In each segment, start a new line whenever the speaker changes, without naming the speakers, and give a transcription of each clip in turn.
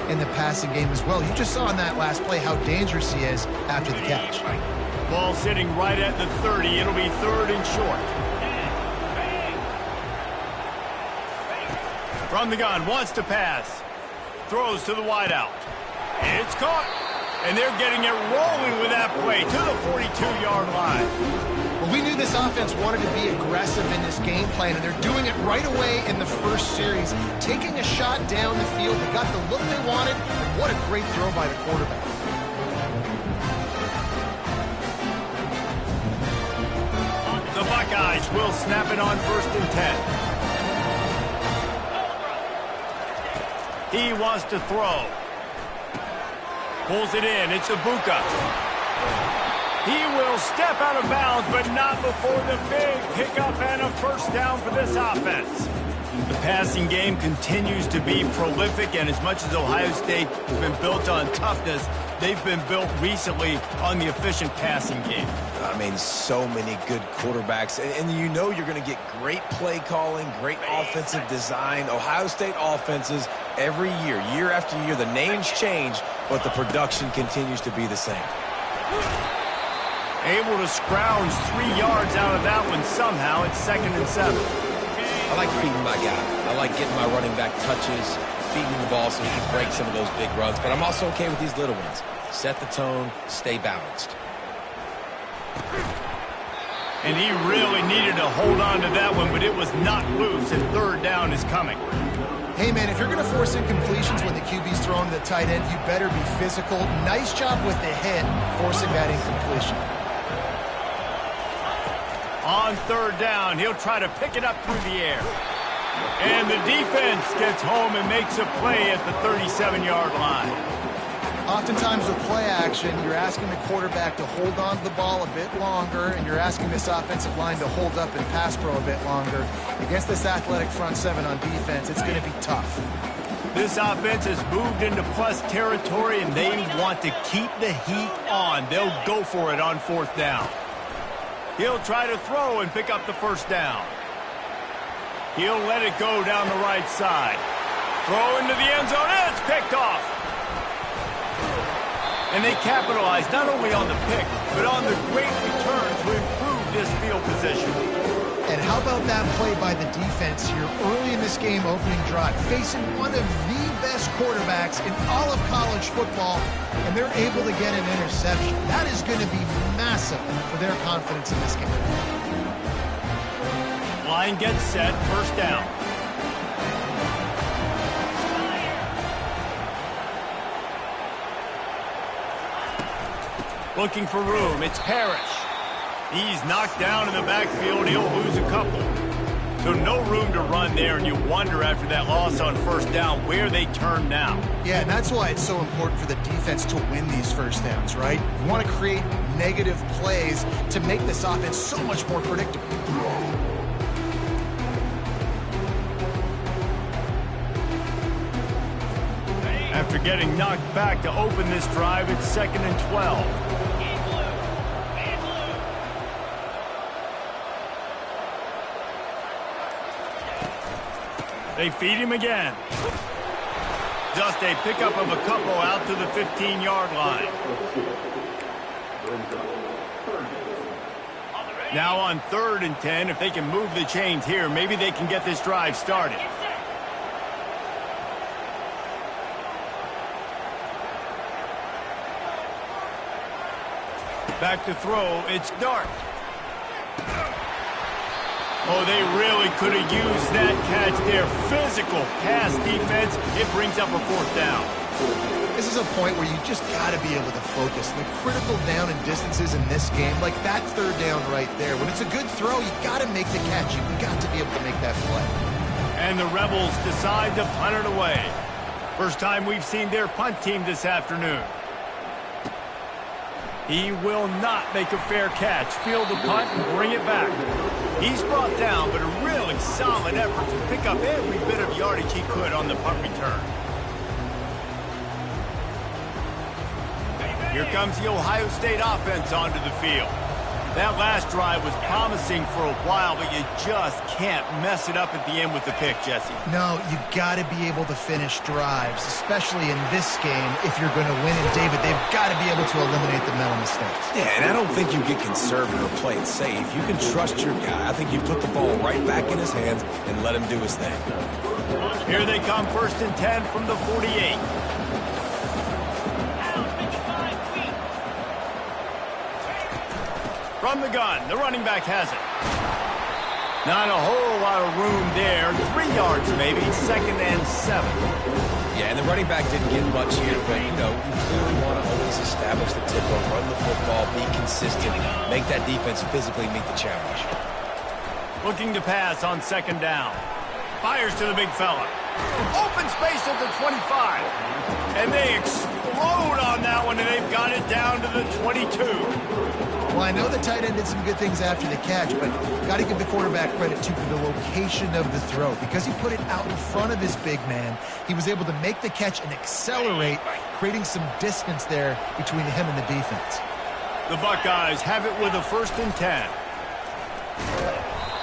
in the passing game as well. You just saw in that last play how dangerous he is after the catch.
Ball sitting right at the 30. It'll be 3rd and short. From the gun, wants to pass. Throws to the wideout. It's caught. And they're getting it rolling with that play to the 42-yard line.
Well, we knew this offense wanted to be aggressive in this game plan, and they're doing it right away in the first series. Taking a shot down the field, they got the look they wanted, and what a great throw by the quarterback.
The Buckeyes will snap it on 1st and 10. He wants to throw. Pulls it in. It's Ibuka. He will step out of bounds, but not before the big pickup and a first down for this offense. The passing game continues to be prolific, and as much as Ohio State has been built on toughness, they've been built recently on the efficient passing game.
I mean, so many good quarterbacks, and you know you're going to get great play calling, great offensive design. Ohio State offenses every year after year, the names change, but the production continues to be the same.
Able to scrounge 3 yards out of that one somehow. It's 2nd and 7.
I like feeding my guy. I like getting my running back touches, feeding the ball so he can break some of those big runs, but I'm also okay with these little ones. Set the tone, stay balanced.
And he really needed to hold on to that one, but it was not loose, and 3rd down is coming.
Hey, man, if you're going to force incompletions when the QB's throwing to the tight end, you better be physical. Nice job with the hit, forcing that incompletion.
On 3rd down, he'll try to pick it up through the air. And the defense gets home and makes a play at the 37-yard line.
Oftentimes with play action, you're asking the quarterback to hold on to the ball a bit longer, and you're asking this offensive line to hold up and pass pro a bit longer. Against this athletic front seven on defense, it's going to be tough.
This offense has moved into plus territory, and they want to keep the heat on. They'll go for it on 4th down. He'll try to throw and pick up the first down. He'll let it go down the right side. Throw into the end zone, and it's picked off. And they capitalize not only on the pick, but on the great return to improve this field position.
And how about that play by the defense here early in this game opening drive, facing one of the best quarterbacks in all of college football, and they're able to get an interception. That is going to be massive for their confidence in this game.
Line gets set, 1st down. Looking for room, it's Parrish. He's knocked down in the backfield, he'll lose a couple. So no room to run there, and you wonder after that loss on 1st down where they turn now.
Yeah, and that's why it's so important for the defense to win these first downs, right? You want to create negative plays to make this offense so much more predictable.
After getting knocked back to open this drive, it's 2nd and 12. They feed him again. Just a pickup of a couple out to the 15-yard line. Now on 3rd and 10, if they can move the chains here, maybe they can get this drive started. Back to throw, it's Dart. Oh, they really could have used that catch there. Physical pass defense. It brings up a 4th down.
This is a point where you just got to be able to focus. The critical down and distances in this game, like that 3rd down right there. When it's a good throw, you got to make the catch. You've got to be able to make that play.
And the Rebels decide to punt it away. First time we've seen their punt team this afternoon. He will not make a fair catch. Field the punt and bring it back. He's brought down, but a really solid effort to pick up every bit of yardage he could on the punt return. Here comes the Ohio State offense onto the field. That last drive was promising for a while, but you just can't mess it up at the end with the pick, Jesse.
No, you got to be able to finish drives, especially in this game if you're going to win. And, David, they've got to be able to eliminate the mental mistakes.
Yeah, and I don't think you get conservative or play it safe. You can trust your guy. I think you put the ball right back in his hands and let him do his thing.
Here they come, 1st and 10 from the 48. From the gun, the running back has it. Not a whole lot of room there. 3 yards maybe, 2nd and 7.
Yeah, and the running back didn't get much here, but, you clearly want to always establish the tempo, run the football, be consistent, make that defense physically meet the challenge.
Looking to pass on 2nd down. Fires to the big fella. Open space at the 25. And they explode on that one, and they've got it down to the 22.
Well, I know the tight end did some good things after the catch, but got to give the quarterback credit, too, for the location of the throw. Because he put it out in front of his big man, he was able to make the catch and accelerate, creating some distance there between him and the defense.
The Buckeyes have it with a 1st and 10.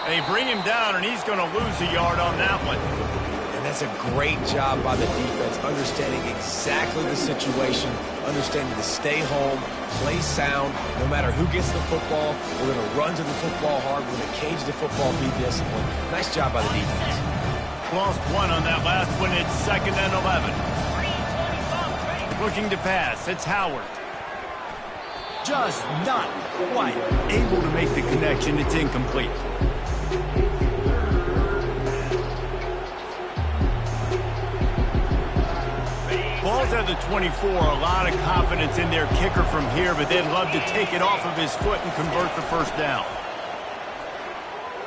They bring him down, and he's going to lose a yard on that one.
And that's a great job by the defense, understanding exactly the situation, understanding to stay home, play sound. No matter who gets the football, we're going to run to the football hard. We're going to cage the football, be disciplined. Nice job by the defense.
Lost 1 on that last one. It's 2nd and 11. Looking to pass. It's Howard. Just not quite able to make the connection. It's incomplete. Ball's at the 24. A lot of confidence in their kicker from here, but they'd love to take it off of his foot and convert the 1st down.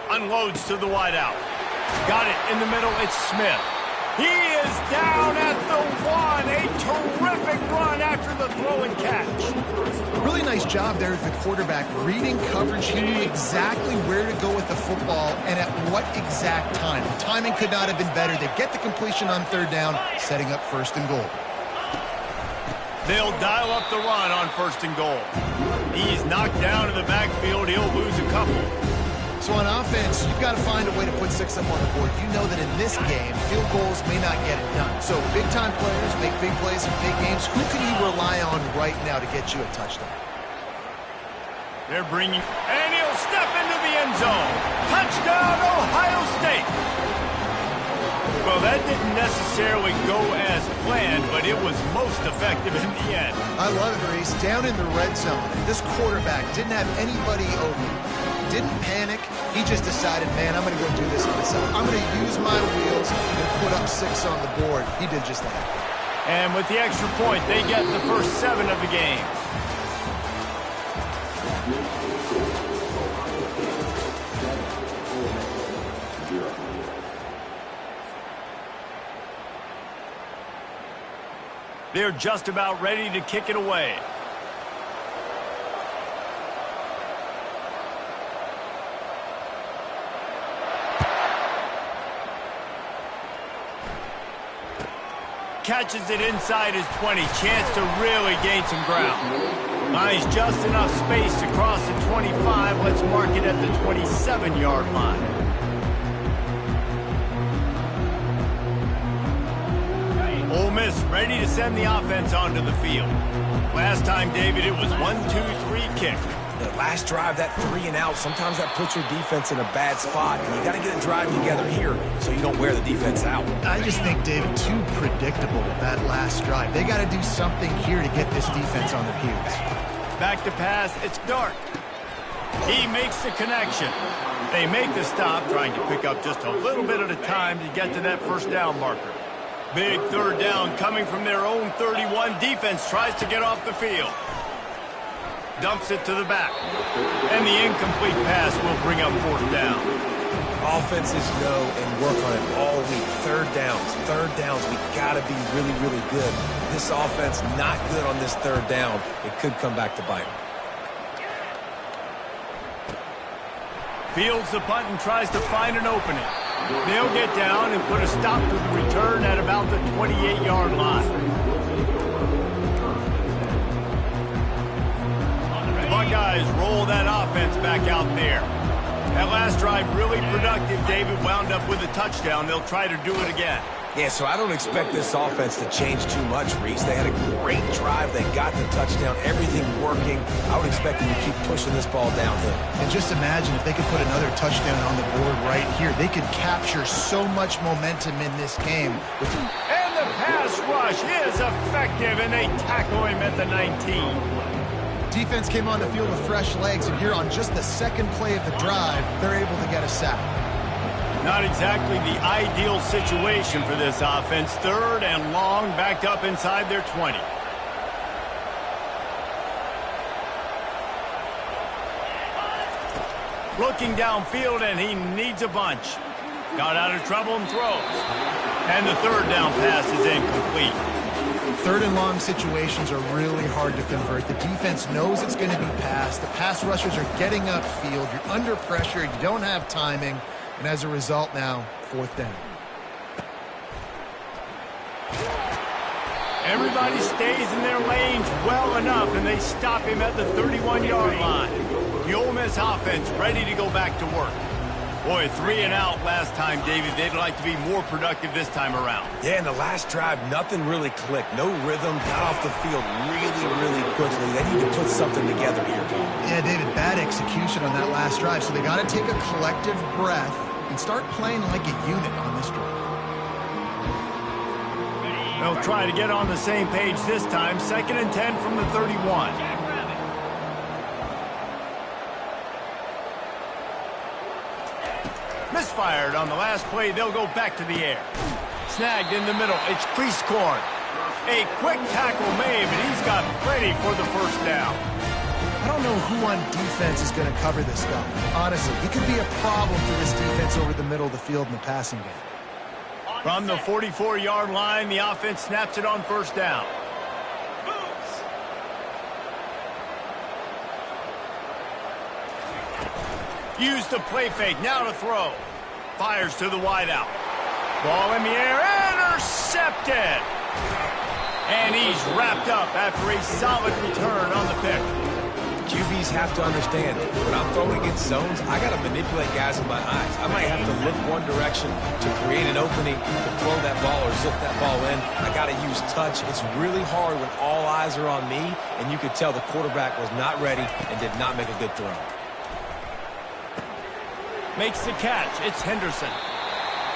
Unloads to the wideout. Got it in the middle. It's Smith. He is down at the 1. A terrific run after the throw and catch.
Really nice job there as the quarterback reading coverage. He knew exactly where to go with the football and at what exact time. The timing could not have been better. They get the completion on 3rd down, setting up 1st and goal.
They'll dial up the run on 1st and goal. He's knocked down in the backfield. He'll lose a couple.
So on offense, you've got to find a way to put 6 up on the board. You know that in this game, field goals may not get it done. So big-time players make big plays in big games. Who can you rely on right now to get you a touchdown?
They're bringing, and he'll step into the end zone. Touchdown, Ohio State. Well, that didn't necessarily go as planned, but it was most effective in the end.
I love it, Reese. Down in the red zone, this quarterback didn't have anybody open. Didn't panic. He just decided, man, I'm going to go do this myself. I'm going to use my wheels and put up 6 on the board. He did just that.
And with the extra point, they get the first 7 of the game. They're just about ready to kick it away. Catches it inside his 20. Chance to really gain some ground. Buys just enough space to cross the 25. Let's mark it at the 27-yard line. Ole Miss ready to send the offense onto the field. Last time, David, it was 1-2-3 kick.
The last drive, that 3 and out, sometimes that puts your defense in a bad spot. And you got to get a drive together here so you don't wear the defense out.
I just think, David, too predictable, that last drive. They got to do something here to get this defense on their heels. Back
to pass, it's Dart. He makes the connection. They make the stop, trying to pick up just a little bit at a time to get to that 1st down marker. Big 3rd down coming from their own 31. Defense tries to get off the field. Dumps it to the back. And the incomplete pass will bring up 4th down.
Offenses know and work on it all week. 3rd downs. We got to be really, really good. This offense not good on this 3rd down. It could come back to bite them.
Fields the punt and tries to find an opening. They'll get down and put a stop to the return at about the 28-yard line. The Buckeyes Buckeyes roll that offense back out there. That last drive really productive. David wound up with a touchdown. They'll try to do it again.
Yeah, so I don't expect this offense to change too much, Reese. They had a great drive. They got the touchdown. Everything working. I would expect them to keep pushing this ball downhill.
And just imagine if they could put another touchdown on the board right here. They could capture so much momentum in this game.
And the pass rush is effective, and they tackle him at the 19.
Defense came on the field with fresh legs, and here on just the second play of the drive, they're able to get a sack.
Not exactly the ideal situation for this offense. 3rd and long, backed up inside their 20. Looking downfield, and he needs a bunch. Got out of trouble and throws. And the 3rd down pass is incomplete.
3rd and long situations are really hard to convert. The defense knows it's going to be passed. The pass rushers are getting upfield. You're under pressure. You don't have timing. And as a result now, 4th down.
Everybody stays in their lanes well enough, and they stop him at the 31-yard line. The Ole Miss offense ready to go back to work. Boy, 3 and out last time, David. They'd like to be more productive this time around.
Yeah, in the last drive, nothing really clicked. No rhythm, got off the field really quickly. They need to put something together here, Tom.
Yeah, David, bad execution on that last drive, so they got to take a collective breath and start playing like a unit on this drive.
They'll try to get on the same page this time. 2nd and 10 from the 31. Misfired on the last play. They'll go back to the air. Snagged in the middle. It's Prieskorn. A quick tackle made, but he's got plenty for the 1st down.
I don't know who on defense is going to cover this guy. Honestly, he could be a problem for this defense over the middle of the field in the passing game.
From the 44-yard line, the offense snaps it on 1st down. Use the play fake, now to throw. Fires to the wideout. Ball in the air, intercepted! And he's wrapped up after a solid return on the pick.
QBs have to understand, when I'm throwing against zones, I got to manipulate guys with my eyes. I might have to look one direction to create an opening to throw that ball or zip that ball in. I got to use touch. It's really hard when all eyes are on me, and you could tell the quarterback was not ready and did not make a good throw.
Makes the catch. It's Henderson.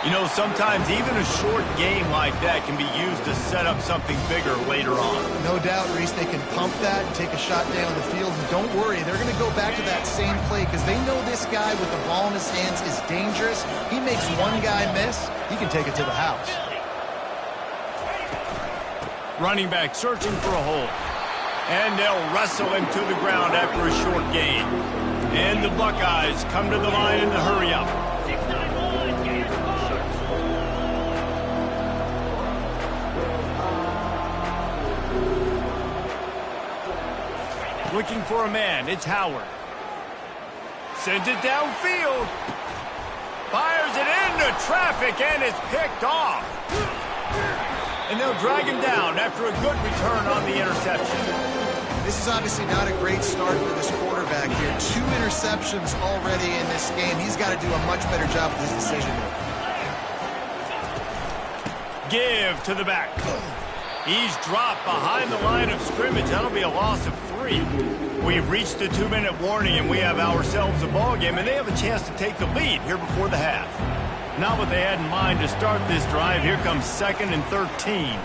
You know, sometimes even a short game like that can be used to set up something bigger later on.
No doubt, Reese, they can pump that and take a shot down the field. And don't worry, they're going to go back to that same play because they know this guy with the ball in his hands is dangerous. He makes one guy miss, he can take it to the house.
Running back searching for a hole. And they'll wrestle him to the ground after a short gain. And the Buckeyes come to the line in the hurry up. Looking for a man, it's Howard. Sends it downfield. Fires it into traffic, and it's picked off. And they'll drag him down after a good return on the interception.
This is obviously not a great start for this quarterback here. 2 interceptions already in this game. He's got to do a much better job with his decision making.
Give to the back. He's dropped behind the line of scrimmage. That'll be a loss of 3. We've reached the 2-minute warning, and we have ourselves a ball game, and they have a chance to take the lead here before the half. Not what they had in mind to start this drive. Here comes 2nd and 13.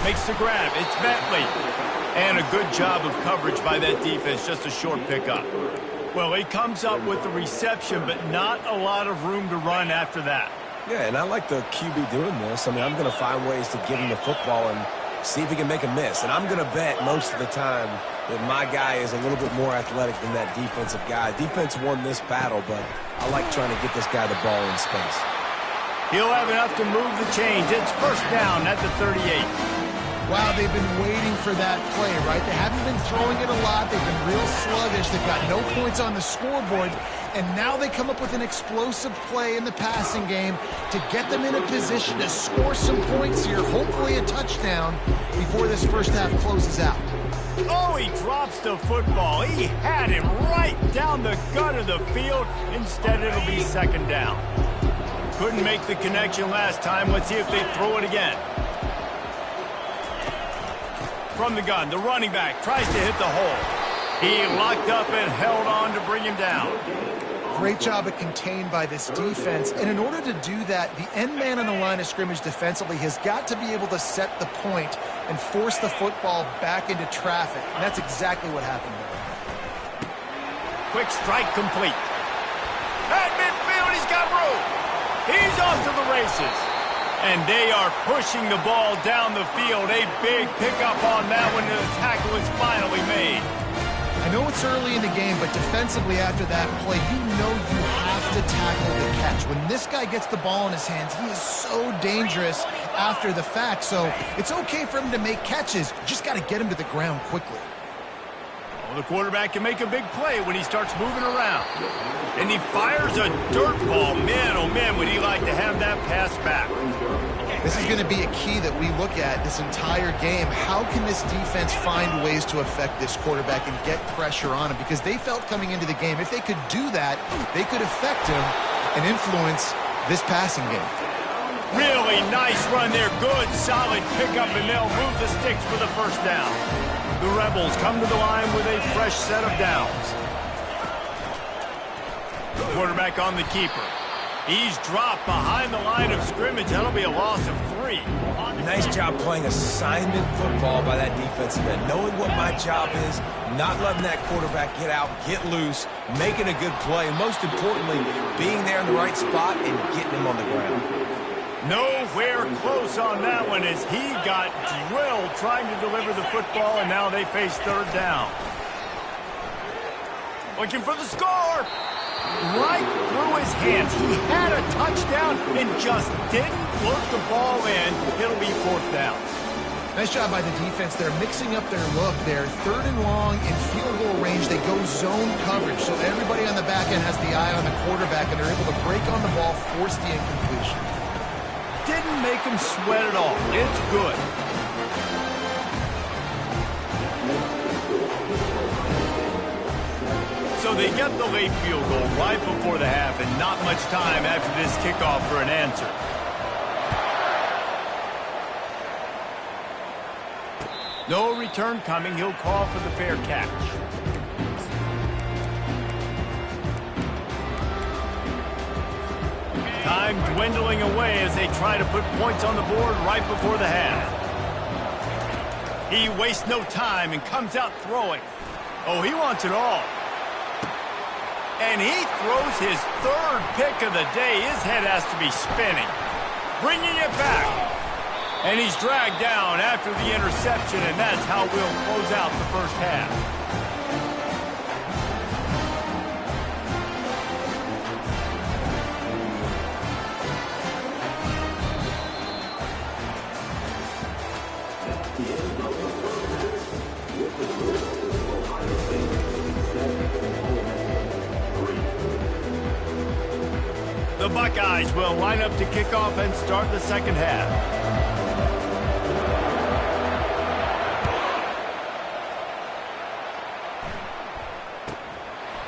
Makes the grab. It's Bentley. And a good job of coverage by that defense. Just a short pickup. Well, he comes up with the reception, but not a lot of room to run after that.
Yeah, and I like the QB doing this. I mean, I'm going to find ways to give him the football and see if he can make a miss. And I'm going to bet most of the time that my guy is a little bit more athletic than that defensive guy. Defense won this battle, but I like trying to get this guy the ball in space.
He'll have enough to move the chains. It's 1st down at the 38.
Wow, they've been waiting for that play, right? They haven't been throwing it a lot. They've been real sluggish. They've got no points on the scoreboard. And now they come up with an explosive play in the passing game to get them in a position to score some points here, hopefully a touchdown, before this first half closes out.
Oh, he drops the football. He had him right down the gut of the field. Instead, it'll be second down. Couldn't make the connection last time. Let's see if they throw it again. From the gun, the running back tries to hit the hole. He locked up and held on to bring him down.
Great job at contained by this defense. And in order to do that, the end man on the line of scrimmage defensively has got to be able to set the point and force the football back into traffic. And that's exactly what happened there.
Quick strike complete. At midfield, he's got room. He's off to the races. And they are pushing the ball down the field. A big pickup on that one, and the tackle is finally made.
I know it's early in the game, but defensively after that play, you know you have to tackle the catch. When this guy gets the ball in his hands, he is so dangerous after the fact. So it's okay for him to make catches. You just got to get him to the ground quickly.
Well, the quarterback can make a big play when he starts moving around. And he fires a dirt ball. Man, oh man, would he like to have that pass back.
This is going to be a key that we look at this entire game. How can this defense find ways to affect this quarterback and get pressure on him? Because they felt coming into the game, if they could do that, they could affect him and influence this passing game.
Really nice run there. Good, solid pickup, and they'll move the sticks for the first down. The Rebels come to the line with a fresh set of downs. The quarterback on the keeper. He's dropped behind the line of scrimmage. That'll be a loss of 3.
Nice job playing assignment football by that defensive end. Knowing what my job is, not letting that quarterback get out, get loose, making a good play, and most importantly, being there in the right spot and getting him on the ground.
Nowhere close on that one as he got drilled trying to deliver the football, and now they face third down. Looking for the score. Right through his hands. He had a touchdown and just didn't look the ball in. It'll be fourth down.
Nice job by the defense. They're mixing up their look. They're third and long in field goal range. They go zone coverage. So everybody on the back end has the eye on the quarterback, and they're able to break on the ball, force the incompletion.
Didn't make him sweat at all. It's good. So they get the late field goal right before the half, and not much time after this kickoff for an answer. No return coming. He'll call for the fair catch. Time dwindling away as they try to put points on the board right before the half. He wastes no time and comes out throwing. Oh, he wants it all. And he throws his third pick of the day. His head has to be spinning. Bringing it back. And he's dragged down after the interception, and that's how we'll close out the first half. The Buckeyes will line up to kick off and start the second half.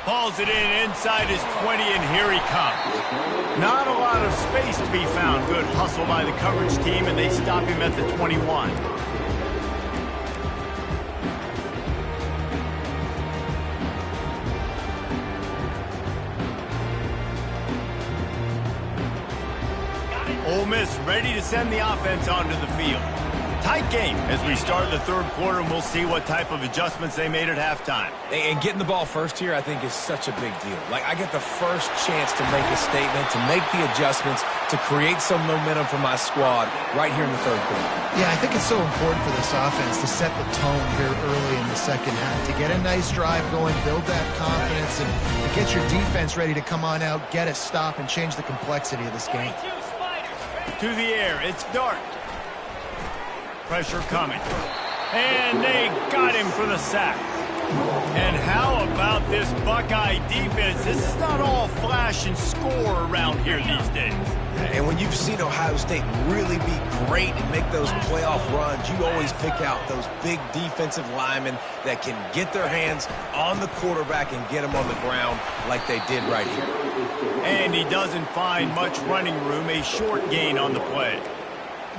Hauls it in inside his 20, and here he comes. Not a lot of space to be found. Good hustle by the coverage team, and they stop him at the 21. Ole Miss ready to send the offense onto the field. Tight game as we start the third quarter, and we'll see what type of adjustments they made at halftime.
And getting the ball first here, I think, is such a big deal. Like, I get the first chance to make a statement, to make the adjustments, to create some momentum for my squad right here in the third quarter.
Yeah, I think it's so important for this offense to set the tone here early in the second half, to get a nice drive going, build that confidence, and to get your defense ready to come on out, get a stop, and change the complexity of this game.
To the air, it's Dart. Pressure coming. And they got him for the sack. And how about this Buckeye defense? This is not all flash and score around here these days.
And when you've seen Ohio State really be great and make those playoff runs, you always pick out those big defensive linemen that can get their hands on the quarterback and get him on the ground like they did right here.
And he doesn't find much running room, a short gain on the play.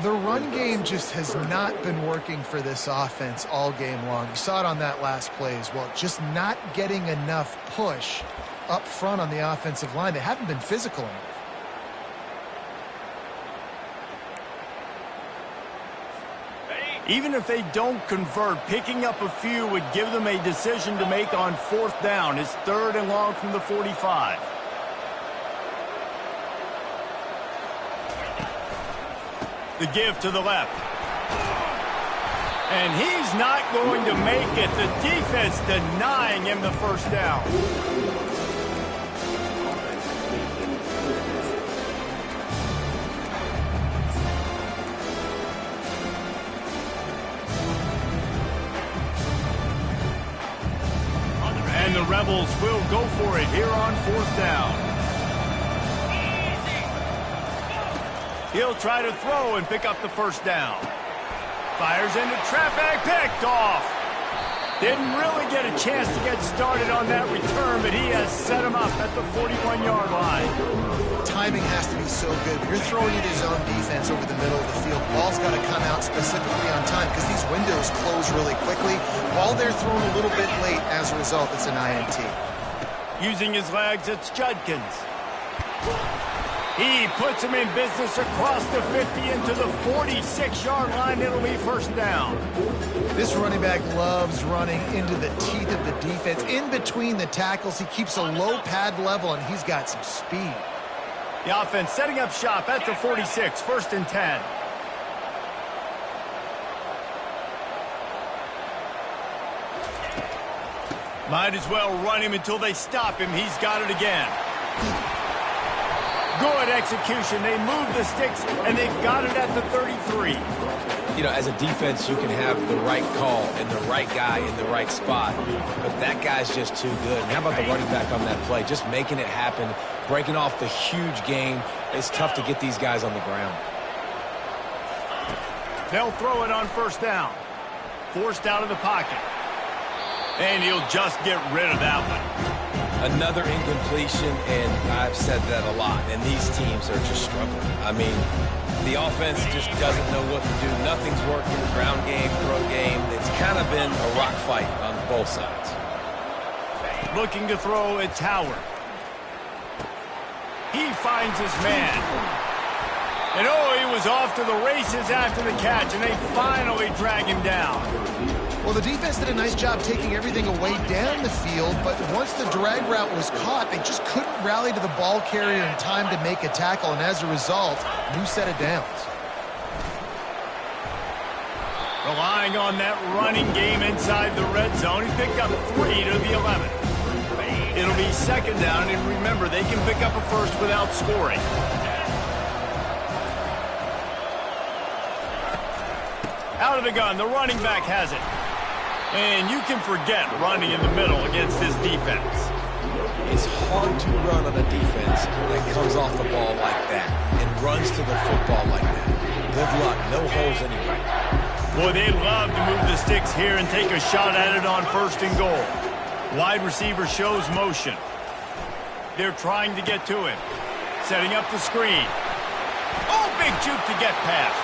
The run game just has not been working for this offense all game long. You saw it on that last play as well. Just not getting enough push up front on the offensive line. They haven't been physical enough.
Even if they don't convert, picking up a few would give them a decision to make on 4th down. It's 3rd and long from the 45. The give to the left. And he's not going to make it. The defense denying him the first down. And the Rebels will go for it here on 4th down. He'll try to throw and pick up the first down. Fires into traffic, picked off. Didn't really get a chance to get started on that return, but he has set him up at the 41-yard line.
Timing has to be so good. You're throwing at his own defense over the middle of the field. Ball's got to come out specifically on time because these windows close really quickly. Ball they're thrown a little bit late. As a result, it's an INT.
Using his legs, it's Judkins. He puts him in business across the 50 into the 46-yard line. It'll be first down.
This running back loves running into the teeth of the defense. In between the tackles, he keeps a low pad level, and he's got some speed.
The offense setting up shop at the 46, 1st and 10. Might as well run him until they stop him. He's got it again. Good execution. They move the sticks, and they've got it at the 33.
You know, as a defense, you can have the right call and the right guy in the right spot, but that guy's just too good. And how about the running back on that play? Just making it happen, breaking off the huge gain. It's tough to get these guys on the ground.
They'll throw it on 1st down. Forced out of the pocket. And he'll just get rid of that one.
Another incompletion, and I've said that a lot, and these teams are just struggling. I mean, the offense just doesn't know what to do. Nothing's working. Ground game, throw game. It's kind of been a rock fight on both sides.
Looking to throw, it's Howard. He finds his man. And he was off to the races after the catch, and they finally drag him down.
Well, the defense did a nice job taking everything away down the field, but once the drag route was caught, they just couldn't rally to the ball carrier in time to make a tackle, and as a result, new set of downs.
Relying on that running game inside the red zone, he picked up 3 to the 11. It'll be 2nd down, and remember, they can pick up a first without scoring. Out of the gun, the running back has it. And you can forget running in the middle against this defense.
It's hard to run on a defense that comes off the ball like that and runs to the football like that. Good luck. No holes anyway.
Boy, they love to move the sticks here and take a shot at it on 1st and goal. Wide receiver shows motion. They're trying to get to him. Setting up the screen. Oh, big juke to get past.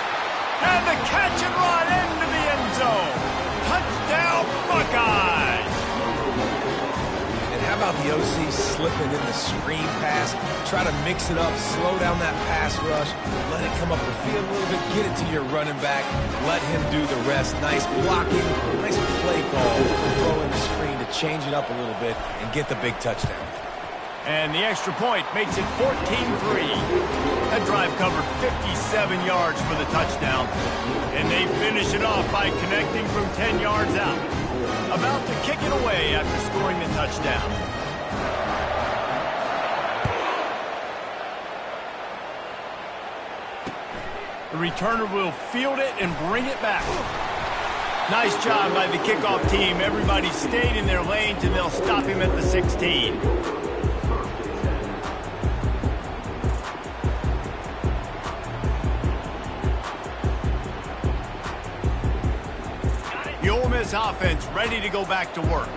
And the catch and run into the end zone. Touchdown, Buckeyes!
And how about the OC slipping in the screen pass? Try to mix it up, slow down that pass rush, let it come up the field a little bit, get it to your running back, let him do the rest. Nice blocking, nice play call, throwing the screen to change it up a little bit and get the big touchdown.
And the extra point makes it 14-3. That drive covered 57 yards for the touchdown. And they finish it off by connecting from 10 yards out. About to kick it away after scoring the touchdown. The returner will field it and bring it back. Nice job by the kickoff team. Everybody stayed in their lanes, and they'll stop him at the 16. The Ole Miss offense ready to go back to work.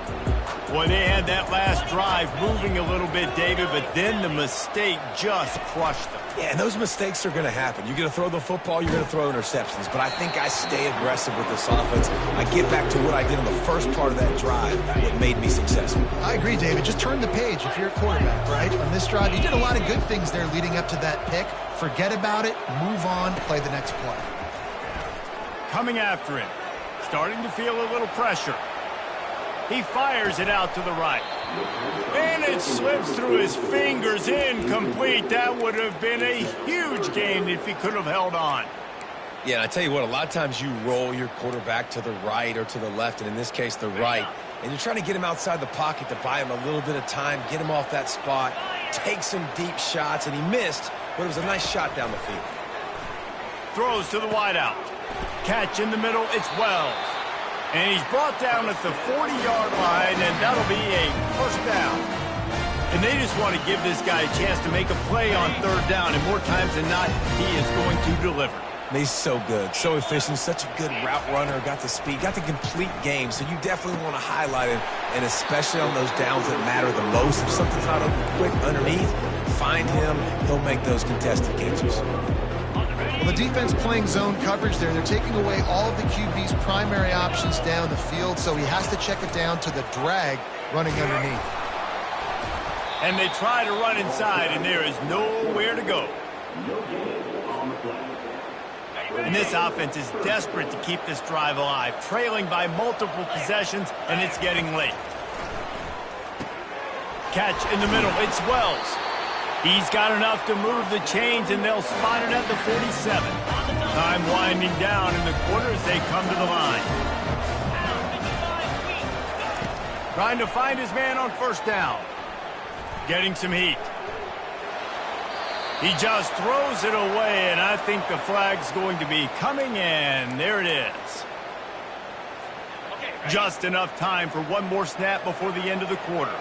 Boy, they had that last drive moving a little bit, David, but then the mistake just crushed them.
Yeah, and those mistakes are going to happen. You're going to throw the football, you're going to throw interceptions. But I think I stay aggressive with this offense. I get back to what I did on the first part of that drive that made me successful.
I agree, David. Just turn the page if you're a quarterback, right? On this drive, you did a lot of good things there leading up to that pick. Forget about it, move on, play the next play.
Coming after him, starting to feel a little pressure. He fires it out to the right. And it slips through his fingers, incomplete. That would have been a huge gain if he could have held on.
Yeah, and I tell you what, a lot of times you roll your quarterback to the right or to the left, and in this case, the right. And you're trying to get him outside the pocket to buy him a little bit of time, get him off that spot, take some deep shots, and he missed, but it was a nice shot down the field.
Throws to the wideout. Catch in the middle, it's Wells. And he's brought down at the 40-yard line, and that'll be a first down. And they just want to give this guy a chance to make a play on third down, and more times than not, he is going to deliver.
He's so good, so efficient, such a good route runner, got the speed, got the complete game, so you definitely want to highlight him, and especially on those downs that matter the most. If something's not open quick underneath, find him, he'll make those contested catches.
Well, the defense playing zone coverage there. They're taking away all of the QB's primary options down the field, so he has to check it down to the drag running underneath.
And they try to run inside, and there is nowhere to go. And this offense is desperate to keep this drive alive, trailing by multiple possessions, and it's getting late. Catch in the middle, it's Wells. He's got enough to move the chains, and they'll spot it at the 47. Time winding down in the quarter as they come to the line. Trying to find his man on first down. Getting some heat. He just throws it away, and I think the flag's going to be coming in. There it is. Just enough time for one more snap before the end of the quarter.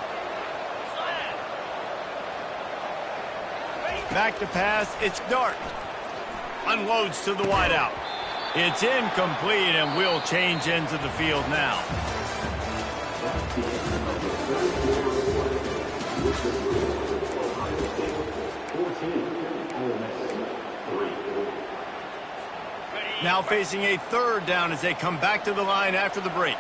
Back to pass, it's Dart. Unloads to the wideout. It's incomplete, and we'll change ends of the field now. Now facing a third down as they come back to the line after the break.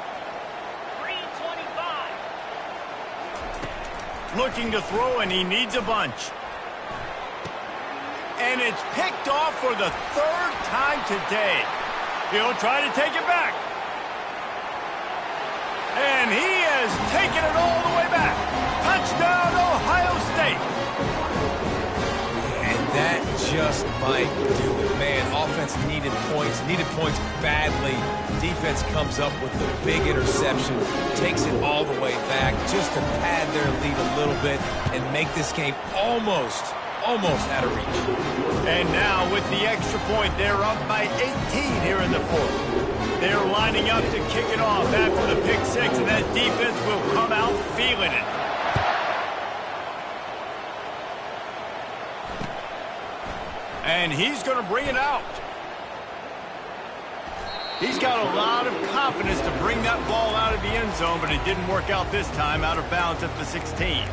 3:25. Looking to throw, and he needs a bunch. And it's picked off for the third time today. He'll try to take it back. And he has taken it all the way back. Touchdown, Ohio State.
And that just might do it. Man, offense needed points badly. Defense comes up with the big interception, takes it all the way back just to pad their lead a little bit and make this game almost out of reach.
And now with the extra point, they're up by 18 here in the fourth. They're lining up to kick it off after the pick six, and that defense will come out feeling it. And he's going to bring it out. He's got a lot of confidence to bring that ball out of the end zone, but it didn't work out this time, out of bounds at the 16.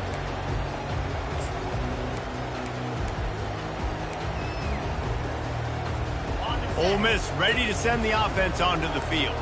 Ole Miss ready to send the offense onto the field.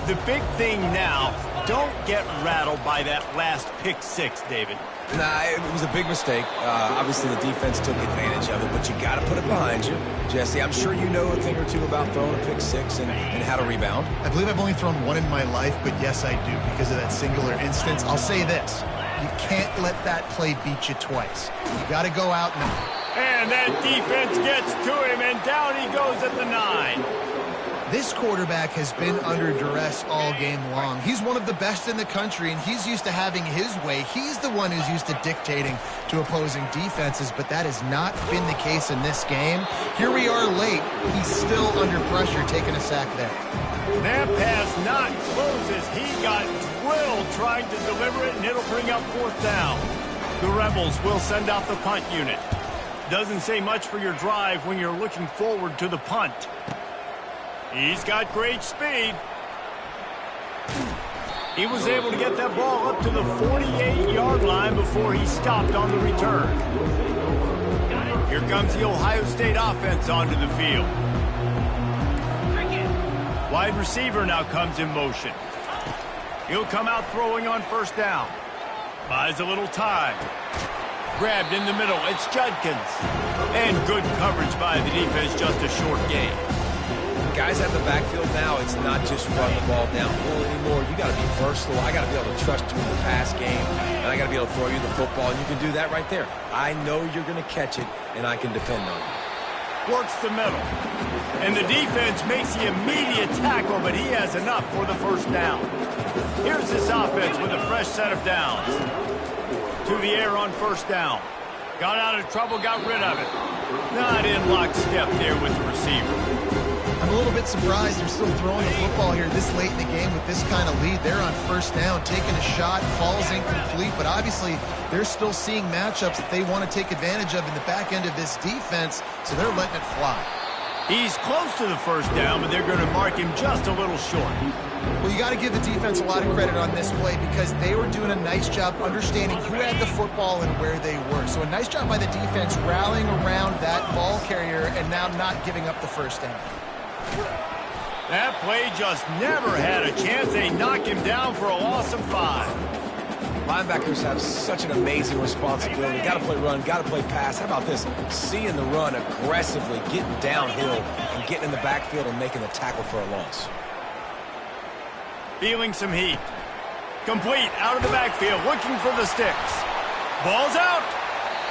The big thing now, don't get rattled by that last pick six, David.
Nah, it was a big mistake. Obviously, the defense took advantage of it, but you got to put it behind you. Jesse, I'm sure you know a thing or two about throwing a pick six and how to rebound.
I believe I've only thrown one in my life, but yes, I do, because of that singular instance. I'll say this. You can't let that play beat you twice. You got to go out now.
And that defense gets to him, and down he goes at the 9.
This quarterback has been under duress all game long. He's one of the best in the country, and he's used to having his way. He's the one who's used to dictating to opposing defenses, but that has not been the case in this game. Here we are late. He's still under pressure, taking a sack there.
That pass not close as he got drilled trying to deliver it, and it'll bring up 4th down. The Rebels will send out the punt unit. Doesn't say much for your drive when you're looking forward to the punt. He's got great speed. He was able to get that ball up to the 48-yard line before he stopped on the return. Here comes the Ohio State offense onto the field. Wide receiver now comes in motion. He'll come out throwing on 1st down. Buys a little time. Grabbed in the middle. It's Judkins. And good coverage by the defense, just a short gain.
Guys at the backfield now, it's not just run the ball downhill anymore. You got to be versatile. I got to be able to trust you in the pass game, and I got to be able to throw you the football, and you can do that right there. I know you're going to catch it, and I can depend on you.
Works the middle. And the defense makes the immediate tackle, but he has enough for the 1st down. Here's this offense with a fresh set of downs. To the air on 1st down. Got out of trouble, got rid of it. Not in lockstep there with the receiver.
I'm a little bit surprised they're still throwing the football here this late in the game with this kind of lead. They're on 1st down, taking a shot, falls incomplete, but obviously they're still seeing matchups that they want to take advantage of in the back end of this defense, so they're letting it fly.
He's close to the 1st down, but they're going to mark him just a little short.
Well, you got to give the defense a lot of credit on this play because they were doing a nice job understanding who had the football and where they were. So a nice job by the defense rallying around that ball carrier and now not giving up the 1st down.
That play just never had a chance. They knock him down for a loss of 5.
Linebackers have such an amazing responsibility. Got to play run, got to play pass. How about this? Seeing the run aggressively, getting downhill, and getting in the backfield and making the tackle for a loss.
Feeling some heat. Complete out of the backfield, looking for the sticks. Ball's out.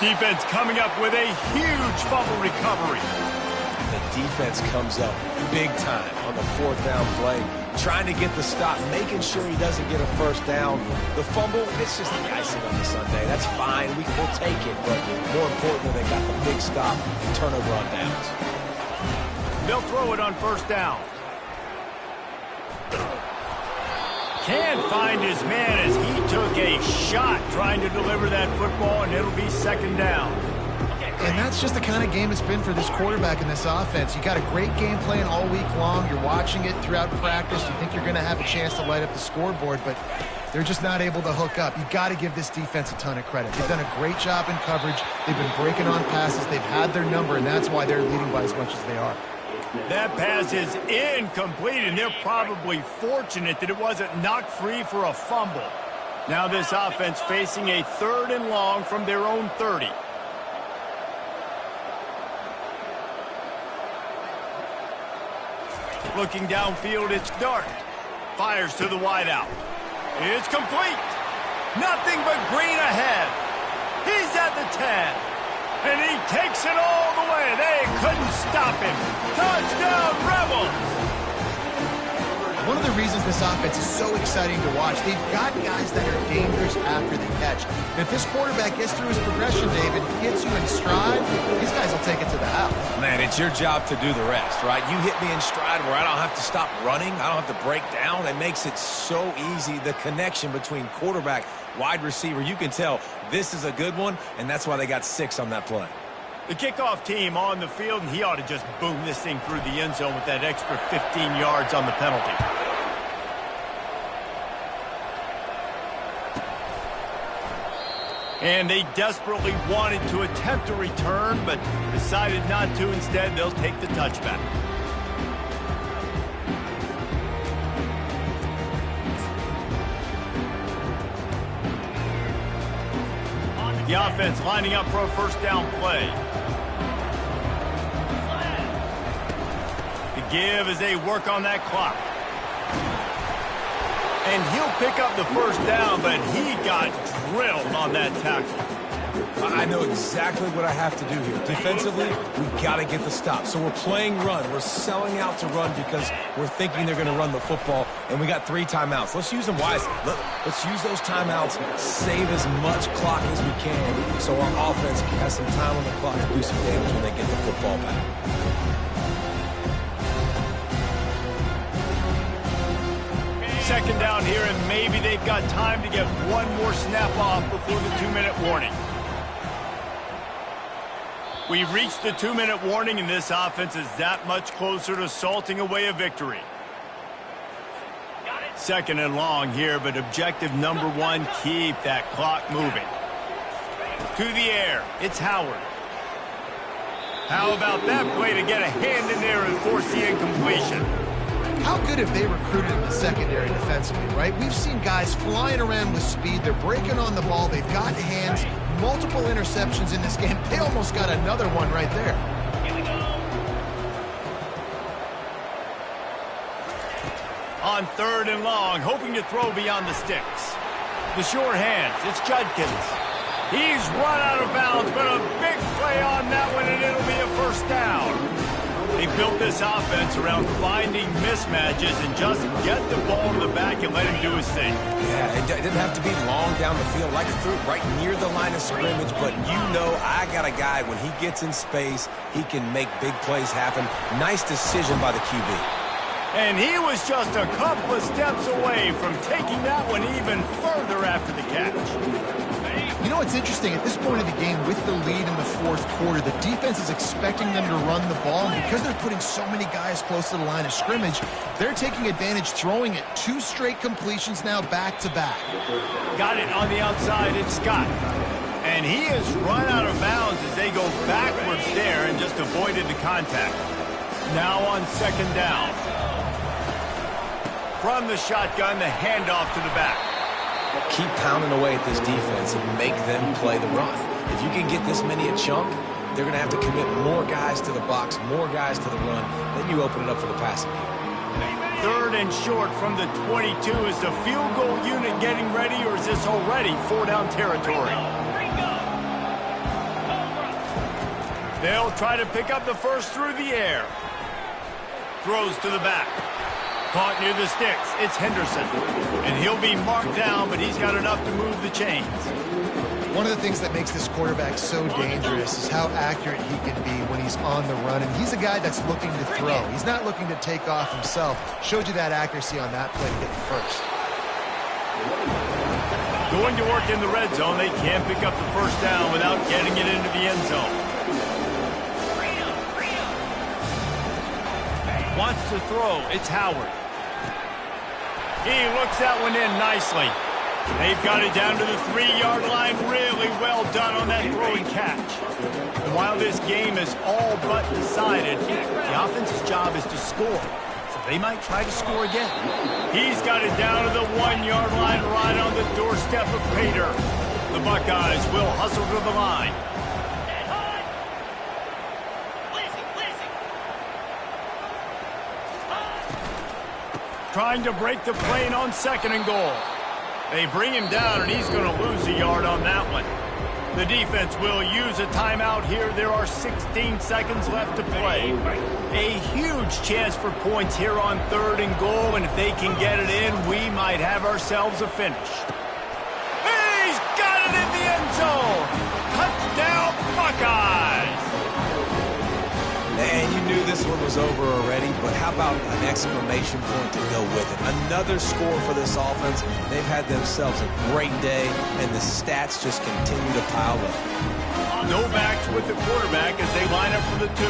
Defense coming up with a huge fumble recovery.
The defense comes up big time on the 4th down play, trying to get the stop, making sure he doesn't get a 1st down. The fumble, it's just the icing on the sundae. That's fine. We'll take it, but more importantly, they got the big stop and turnover on downs.
They'll throw it on 1st down. Can't find his man as he took a shot trying to deliver that football, and it'll be 2nd down.
And that's just the kind of game it's been for this quarterback in this offense. You got a great game plan all week long. You're watching it throughout practice. You think you're going to have a chance to light up the scoreboard, but they're just not able to hook up. You got to give this defense a ton of credit. They've done a great job in coverage. They've been breaking on passes. They've had their number, and that's why they're leading by as much as they are.
That pass is incomplete, and they're probably fortunate that it wasn't knocked free for a fumble. Now this offense facing a 3rd and long from their own 30. Looking downfield, it's Dart. Fires to the wideout. It's complete. Nothing but green ahead. He's at the 10. And he takes it all the way. They couldn't stop him. Touchdown, Rebels!
One of the reasons this offense is so exciting to watch, they've got guys that are dangerous after the catch. And if this quarterback gets through his progression, David, hits you in stride, these guys will take it to the house.
Man, it's your job to do the rest, right? You hit me in stride where I don't have to stop running. I don't have to break down. It makes it so easy. The connection between quarterback, wide receiver, you can tell this is a good one, and that's why they got 6 on that play.
The kickoff team on the field, and he ought to just boom this thing through the end zone with that extra 15 yards on the penalty. And they desperately wanted to attempt a return, but decided not to. Instead, they'll take the touchback. The offense lining up for a 1st down play. The give as they work on that clock. And he'll pick up the 1st down, but he got drilled on that tackle.
I know exactly what I have to do here. Defensively, we got to get the stop. So we're playing run. We're selling out to run because we're thinking they're going to run the football, and we got 3 timeouts. Let's use them wisely. Let's use those timeouts, save as much clock as we can so our offense has some time on the clock to do some damage when they get the football back.
Second down here, and maybe they've got time to get one more snap off before the 2-minute warning. We've reached the 2-minute warning, and this offense is that much closer to salting away a victory. Second and long here, but objective number 1, keep that clock moving. To the air, it's Howard. How about that play to get a hand in there and force the incompletion?
How good have they recruited in the secondary defensively, right? We've seen guys flying around with speed. They're breaking on the ball. They've got hands. Multiple interceptions in this game. They almost got another one right there.
Here we go. On 3rd and long, hoping to throw beyond the sticks. The sure hands, it's Judkins. He's run out of bounds, but a big play on that one, and it'll be a first down. They built this offense around finding mismatches and just get the ball to the back and let him do his thing.
Yeah, it didn't have to be long down the field. Like it threw it right near the line of scrimmage, but you know I got a guy, when he gets in space, he can make big plays happen. Nice decision by the QB.
And he was just a couple of steps away from taking that one even further after the catch.
You know what's interesting? At this point of the game, with the lead in the 4th quarter, the defense is expecting them to run the ball. And because they're putting so many guys close to the line of scrimmage, they're taking advantage, throwing it. 2 straight completions now back-to-back.
Got it on the outside, it's Scott. And he has run out of bounds as they go backwards there and just avoided the contact. Now on 2nd down. From the shotgun, the handoff to the back.
Keep pounding away at this defense and make them play the run. If you can get this many a chunk, they're going to have to commit more guys to the box, more guys to the run. Then you open it up for the passing game.
3rd and short from the 22. Is the field goal unit getting ready, or is this already 4-down territory? They'll try to pick up the first through the air. Throws to the back. Caught near the sticks. It's Henderson. And he'll be marked down, but he's got enough to move the chains.
One of the things that makes this quarterback so dangerous is how accurate he can be when he's on the run. And he's a guy that's looking to throw. He's not looking to take off himself. Showed you that accuracy on that play to get the first.
Going to work in the red zone. They can't pick up the first down without getting it into the end zone. Wants to throw. It's Howard. He looks that one in nicely. They've got it down to the 3-yard line. Really well done on that throw and catch. And while this game is all but decided, the offense's job is to score. So they might try to score again. He's got it down to the 1-yard line, right on the doorstep of Pater. The Buckeyes will hustle to the line. Trying to break the plane on 2nd and goal. They bring him down, and he's going to lose a yard on that one. The defense will use a timeout here. There are 16 seconds left to play. A huge chance for points here on 3rd and goal, and if they can get it in, we might have ourselves a finish. He's got it in the end zone! Touchdown, Buckeyes!
And you knew this one was over already, but how about an exclamation point to go with it? Another score for this offense. They've had themselves a great day, and the stats just continue to pile up.
No backs with the quarterback as they line up for the 2.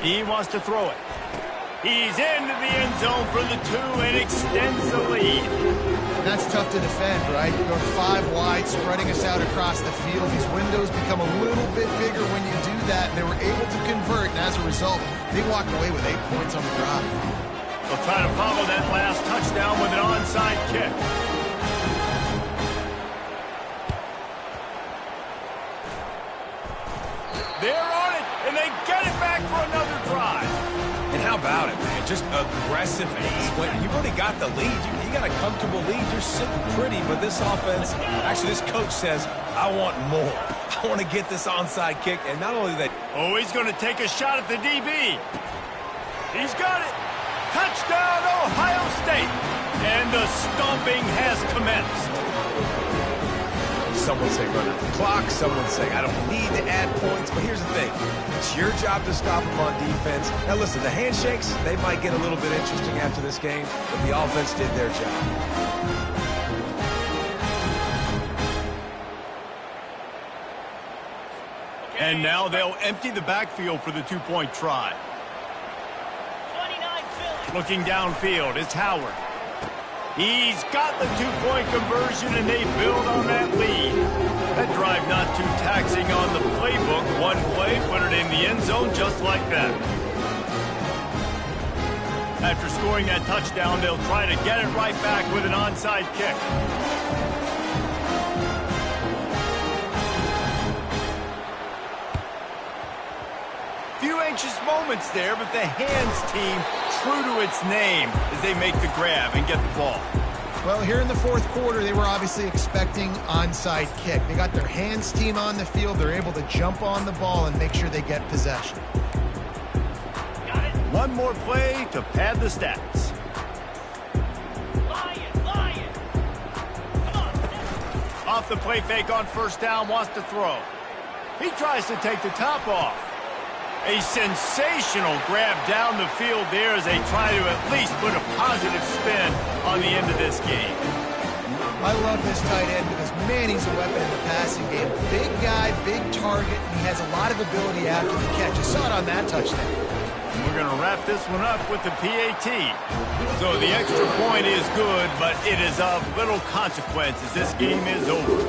Easy. He wants to throw it. He's into the end zone for the 2 and extends the lead.
That's tough to defend, right? You're going 5 wide, spreading us out across the field. These windows become a little bit bigger when you do that, and they were able to convert, and as a result, they walked away with 8 points on the drive.
They'll try to follow that last touchdown with an onside kick. They're on it, and they get it back for another drive.
And how about it, man? just aggressiveness. When you've already got the lead, you got a comfortable lead, you're sitting pretty, but this offense, actually this coach says, I want more. I want to get this onside kick, and not only that.
Oh, he's going to take a shot at the DB. He's got it. Touchdown, Ohio State. And the stomping has commenced.
Someone say run out the clock. Someone say I don't need to add points. But here's the thing. It's your job to stop them on defense. Now, listen, the handshakes, they might get a little bit interesting after this game, but the offense did their job.
And now they'll empty the backfield for the two-point try. Looking downfield, it's Howard. He's got the two-point conversion, and they build on that lead. That drive not too taxing on the playbook. One play, put it in the end zone just like that. After scoring that touchdown, they'll try to get it right back with an onside kick. Few anxious moments there, but the hands team true to its name as they make the grab and get the ball.
Well, here in the fourth quarter, they were obviously expecting onside kick. They got their hands team on the field. They're able to jump on the ball and make sure they get possession.
Got it. One more play to pad the stats. Lion. Come on. Off the play fake on first down, wants to throw. He tries to take the top off. A sensational grab down the field there as they try to at least put a positive spin on the end of this game.
I love this tight end because, man, he's a weapon in the passing game. Big guy, big target, and he has a lot of ability after the catch. You saw it on that touchdown.
And we're going to wrap this one up with the PAT. So the extra point is good, but it is of little consequence as this game is over.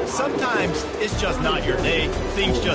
Sometimes it's just not your day. Things just